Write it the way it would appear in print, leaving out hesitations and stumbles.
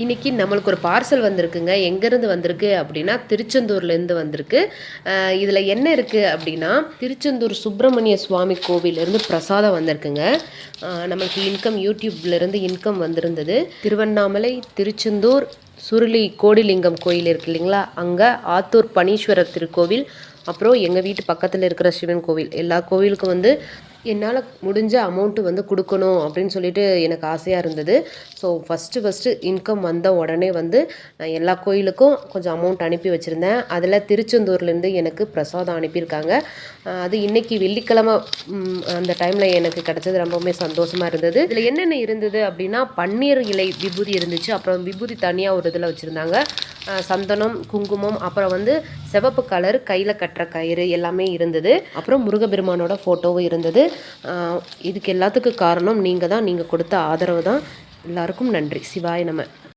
இன்றைக்கி நம்மளுக்கு ஒரு பார்சல் வந்திருக்குங்க. எங்கேருந்து வந்திருக்கு அப்படின்னா, திருச்செந்தூர்லேருந்து வந்திருக்கு. இதில் என்ன இருக்குது அப்படின்னா, திருச்செந்தூர் சுப்பிரமணிய சுவாமி கோவிலேருந்து பிரசாதம் வந்திருக்குங்க. நம்மளுக்கு யூடியூப்லேருந்து இன்கம் வந்திருந்தது. திருவண்ணாமலை, திருச்செந்தூர், சுருளி கோடிலிங்கம் கோயில் இருக்கு இல்லைங்களா, அங்கே ஆத்தூர் பனீஸ்வரர் திருக்கோவில், அப்புறம் எங்கள் வீட்டு பக்கத்தில் இருக்கிற சிவன் கோவில், எல்லா கோவிலுக்கும் என்னால் முடிஞ்ச அமௌண்ட்டு கொடுக்கணும் அப்படின்னு சொல்லிட்டு எனக்கு ஆசையாக இருந்தது. ஸோ ஃபஸ்ட்டு இன்கம் வந்த உடனே நான் எல்லா கோயிலுக்கும் கொஞ்சம் அமௌண்ட் அனுப்பி வச்சுருந்தேன். அதில் திருச்செந்தூர்லேருந்து எனக்கு பிரசாதம் அனுப்பியிருக்காங்க. அது இன்றைக்கி வெள்ளிக்கிழமை அந்த டைமில் எனக்கு கிடச்சது ரொம்பவுமே சந்தோஷமாக இருந்தது. இதில் என்னென்ன இருந்தது அப்படின்னா, பன்னீர் இலை விபூதி இருந்துச்சு, அப்புறம் விபூதி தனியாக ஒரு இதில் வச்சுருந்தாங்க, சந்தனம், குங்குமம், அப்புறம் சிவப்பு கலர் கையில் கட்டுற கயிறு எல்லாமே இருந்தது. அப்புறம் முருகப்பெருமானோட ஃபோட்டோவும் இருந்தது. இதுக்கு எல்லாத்துக்கும் காரணம் நீங்கள் தான். நீங்கள் கொடுத்த ஆதரவு தான். எல்லாருக்கும் நன்றி. சிவாய நம.